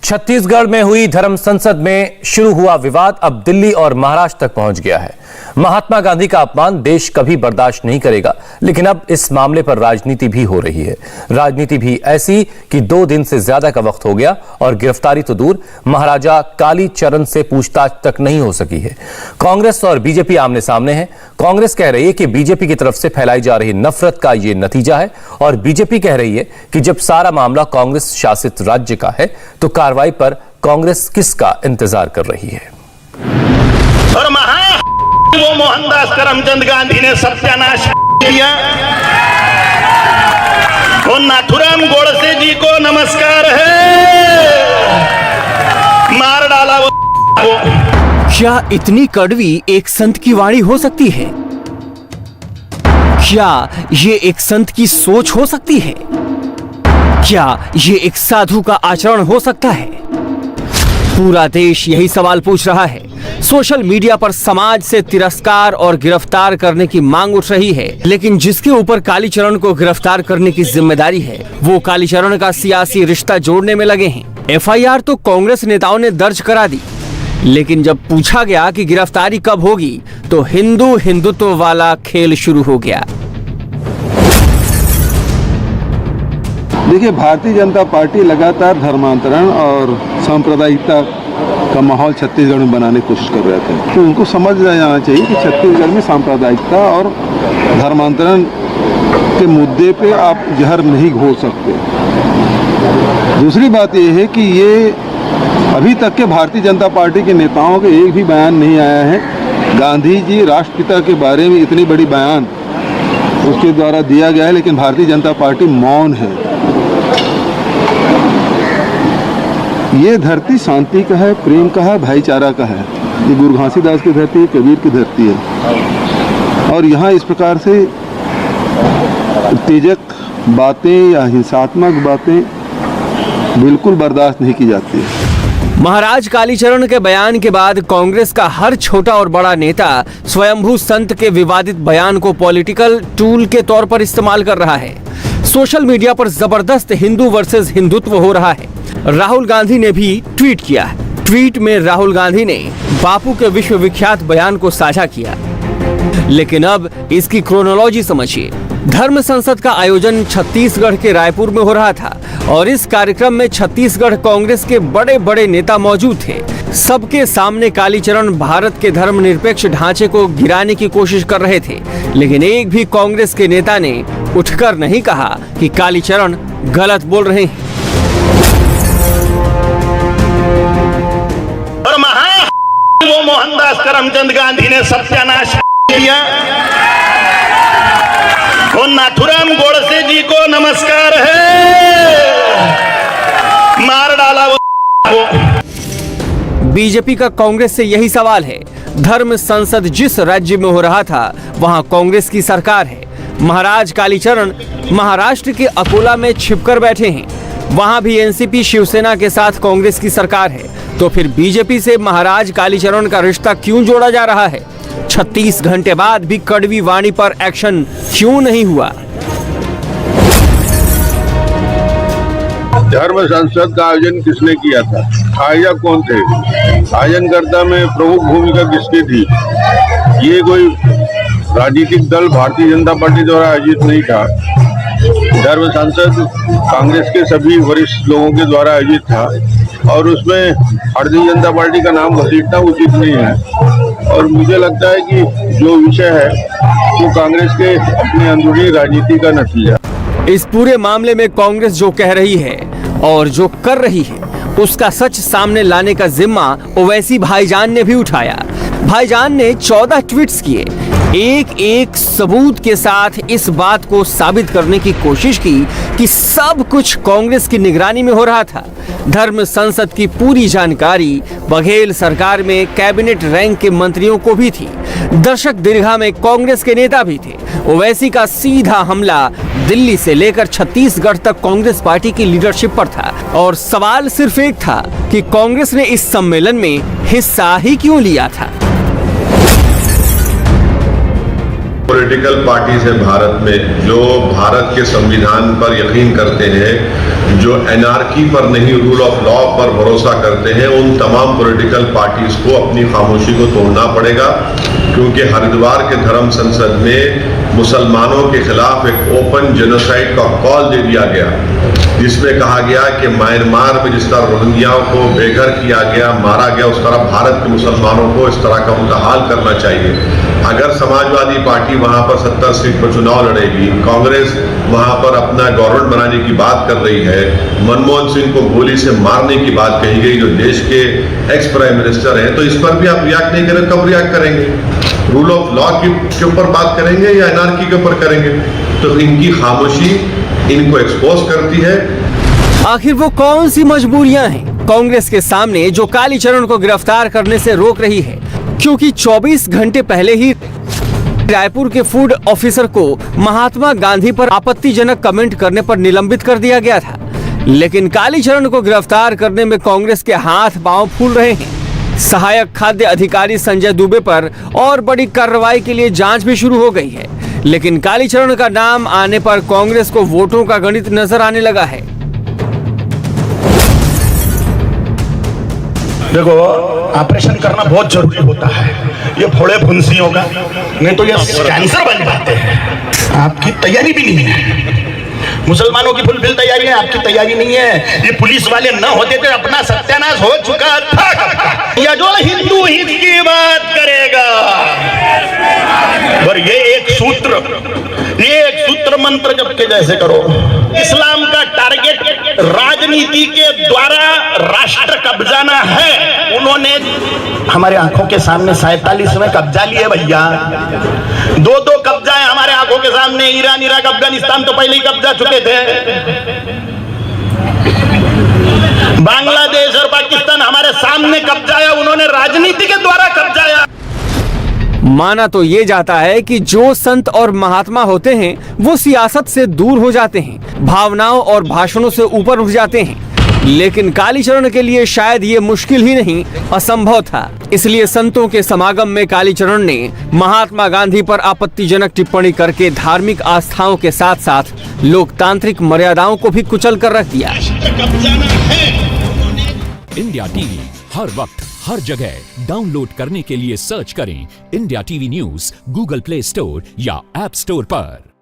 छत्तीसगढ़ में हुई धर्म संसद में शुरू हुआ विवाद अब दिल्ली और महाराष्ट्र तक पहुंच गया है। महात्मा गांधी का अपमान देश कभी बर्दाश्त नहीं करेगा, लेकिन अब इस मामले पर राजनीति भी हो रही है। राजनीति भी ऐसी कि 2 दिन से ज्यादा का वक्त हो गया और गिरफ्तारी तो दूर, महाराजा कालीचरण से पूछताछ तक नहीं हो सकी है। कांग्रेस और बीजेपी आमने सामने है। कांग्रेस कह रही है कि बीजेपी की तरफ से फैलाई जा रही नफरत का यह नतीजा है और बीजेपी कह रही है कि जब सारा मामला कांग्रेस शासित राज्य का है तो कार्रवाई पर कांग्रेस किसका इंतजार कर रही है। और वो मोहनदास करमचंद गांधी ने सत्यानाश किया। वो नाथुराम गोडसे जी को नमस्कार है, मार डाला वो। क्या इतनी कड़वी एक संत की वाणी हो सकती है? क्या ये एक संत की सोच हो सकती है? क्या ये एक साधु का आचरण हो सकता है? पूरा देश यही सवाल पूछ रहा है। सोशल मीडिया पर समाज से तिरस्कार और गिरफ्तार करने की मांग उठ रही है, लेकिन जिसके ऊपर कालीचरण को गिरफ्तार करने की जिम्मेदारी है वो कालीचरण का सियासी रिश्ता जोड़ने में लगे हैं। एफआईआर तो कांग्रेस नेताओं ने दर्ज करा दी, लेकिन जब पूछा गया कि गिरफ्तारी कब होगी तो हिंदुत्व वाला खेल शुरू हो गया। देखिए, भारतीय जनता पार्टी लगातार धर्मांतरण और सांप्रदायिकता का माहौल छत्तीसगढ़ में बनाने की कोशिश कर रहे थे। तो उनको समझ जाना चाहिए कि छत्तीसगढ़ में सांप्रदायिकता और धर्मांतरण के मुद्दे पे आप जहर नहीं घोल सकते। दूसरी बात यह है कि ये अभी तक के भारतीय जनता पार्टी के नेताओं के एक भी बयान नहीं आया है। गांधी जी राष्ट्रपिता के बारे में इतनी बड़ी बयान उसके द्वारा दिया गया है, लेकिन भारतीय जनता पार्टी मौन है। ये धरती शांति का है, प्रेम का है, भाईचारा का है। ये गुरु घासीदास की धरती है, कबीर की धरती है। और यहाँ इस प्रकार से उत्तेजक बातें या हिंसात्मक बातें बिल्कुल बर्दाश्त नहीं की जाती है। महाराज कालीचरण के बयान के बाद कांग्रेस का हर छोटा और बड़ा नेता स्वयंभू संत के विवादित बयान को पॉलिटिकल टूल के तौर पर इस्तेमाल कर रहा है। सोशल मीडिया पर जबरदस्त हिंदू वर्सेस हिंदुत्व हो रहा है। राहुल गांधी ने भी ट्वीट किया है। ट्वीट में राहुल गांधी ने बापू के विश्वविख्यात बयान को साझा किया, लेकिन अब इसकी क्रोनोलॉजी समझिए। धर्म संसद का आयोजन छत्तीसगढ़ के रायपुर में हो रहा था और इस कार्यक्रम में छत्तीसगढ़ कांग्रेस के बड़े बड़े नेता मौजूद थे। सबके सामने कालीचरण भारत के धर्मनिरपेक्ष ढांचे को गिराने की कोशिश कर रहे थे, लेकिन एक भी कांग्रेस के नेता ने उठकर नहीं कहा कि कालीचरण गलत बोल रहे हैं। और वो मोहनदास करमचंद गांधी ने सत्यानाश किया। वो नाथुराम गोडसे जी को नमस्कार है, मार डाला वो। बीजेपी का कांग्रेस से यही सवाल है। धर्म संसद जिस राज्य में हो रहा था वहां कांग्रेस की सरकार है। महाराज कालीचरण महाराष्ट्र के अकोला में छिपकर बैठे हैं। वहां भी एनसीपी शिवसेना के साथ कांग्रेस की सरकार है। तो फिर बीजेपी से महाराज कालीचरण का रिश्ता क्यों जोड़ा जा रहा है? 36 घंटे बाद भी कड़वी वाणी पर एक्शन क्यों नहीं हुआ? धर्म संसद का आयोजन किसने किया था? आयोजक कौन थे? आयोजनकर्ता में प्रमुख भूमिका किसकी थी? ये कोई राजनीतिक दल भारतीय जनता पार्टी द्वारा आयोजित नहीं था। धर्म संसद कांग्रेस के सभी वरिष्ठ लोगों के द्वारा आयोजित था और उसमें भारतीय जनता पार्टी का नाम घसीटना उचित नहीं है। और मुझे लगता है कि जो विषय है वो कांग्रेस के अपने अंदरूनी राजनीति का नतीजा। इस पूरे मामले में कांग्रेस जो कह रही है और जो कर रही है उसका सच सामने लाने का जिम्मा ओवैसी भाईजान ने भी उठाया। भाईजान ने 14 ट्वीट्स किए, एक एक सबूत के साथ इस बात को साबित करने की कोशिश की कि सब कुछ कांग्रेस की निगरानी में हो रहा था। धर्म संसद की पूरी जानकारी बघेल सरकार में कैबिनेट रैंक के मंत्रियों को भी थी। दर्शक दीर्घा में कांग्रेस के नेता भी थे। ओवैसी का सीधा हमला दिल्ली से लेकर छत्तीसगढ़ तक कांग्रेस पार्टी की लीडरशिप पर था और सवाल सिर्फ एक था कि कांग्रेस ने इस सम्मेलन में हिस्सा ही क्यों लिया था। पॉलिटिकल पार्टीज है भारत में जो भारत के संविधान पर यकीन करते हैं, जो एनार्की पर नहीं रूल ऑफ लॉ पर भरोसा करते हैं, उन तमाम पॉलिटिकल पार्टीज को अपनी खामोशी को तोड़ना पड़ेगा, क्योंकि हरिद्वार के धर्म संसद में मुसलमानों के खिलाफ एक ओपन जेनोसाइड का कॉल दे दिया गया, जिसमें कहा गया कि म्यांमार में जिस तरह रोहिंग्याओं को बेघर किया गया, मारा गया, उस तरह भारत के मुसलमानों को इस तरह का उनका हाल करना चाहिए। अगर समाजवादी पार्टी वहां पर 70 सीट पर चुनाव लड़ेगी, कांग्रेस वहां पर अपना गवर्नमेंट बनाने की बात कर रही है, मनमोहन सिंह को गोली से मारने की बात कही गई जो देश के एक्स प्राइम मिनिस्टर हैं, तो इस पर भी आप रिएक्ट नहीं करें, कब रिएक्ट करेंगे? रूल ऑफ लॉ के ऊपर बात करेंगे या एनार्की के ऊपर करेंगे? तो इनकी खामोशी इनको एक्सपोज करती है। आखिर वो कौन सी मजबूरियां हैं कांग्रेस के सामने जो कालीचरण को गिरफ्तार करने से रोक रही है? क्योंकि 24 घंटे पहले ही रायपुर के फूड ऑफिसर को महात्मा गांधी पर आपत्तिजनक कमेंट करने पर निलंबित कर दिया गया था, लेकिन कालीचरण को गिरफ्तार करने में कांग्रेस के हाथ पांव फूल रहे हैं। सहायक खाद्य अधिकारी संजय दुबे पर और बड़ी कार्रवाई के लिए जांच भी शुरू हो गई है, लेकिन कालीचरण का नाम आने पर कांग्रेस को वोटों का गणित नजर आने लगा है। देखो, ऑपरेशन करना बहुत जरूरी होता है, ये फोड़े फुंसियों का, नहीं तो ये कैंसर बन जाते हैं। आपकी तैयारी भी नहीं है, मुसलमानों की फुलफिल तैयारी है, आपकी तैयारी नहीं है। ये पुलिस वाले न होते तो अपना सत्यानाश हो चुका था। या जो हिंदू हित की बात करेगा, और ये एक सूत्र मंत्र जप के जैसे करो। इस्लाम का टारगेट राजनीति के द्वारा राष्ट्र कब्जाना है। उन्होंने हमारे आंखों के सामने 47 में कब्जा लिए भैया, दो कब्जा है हमारे आंखों के सामने। ईरान, इराक, अफगानिस्तान तो पहले ही कब्जा चुके थे। बांग्लादेश और पाकिस्तान हमारे सामने कब्जाया, उन्होंने राजनीति के द्वारा कब्जाया। माना तो ये जाता है कि जो संत और महात्मा होते हैं वो सियासत से दूर हो जाते हैं, भावनाओं और भाषणों से ऊपर उठ जाते हैं, लेकिन कालीचरण के लिए शायद ये मुश्किल ही नहीं, असंभव था। इसलिए संतों के समागम में कालीचरण ने महात्मा गांधी पर आपत्तिजनक टिप्पणी करके धार्मिक आस्थाओं के साथ साथ लोकतांत्रिक मर्यादाओं को भी कुचल कर रख दिया। इंडिया टीवी हर वक्त हर जगह डाउनलोड करने के लिए सर्च करें India TV news Google play store या ऐप स्टोर पर।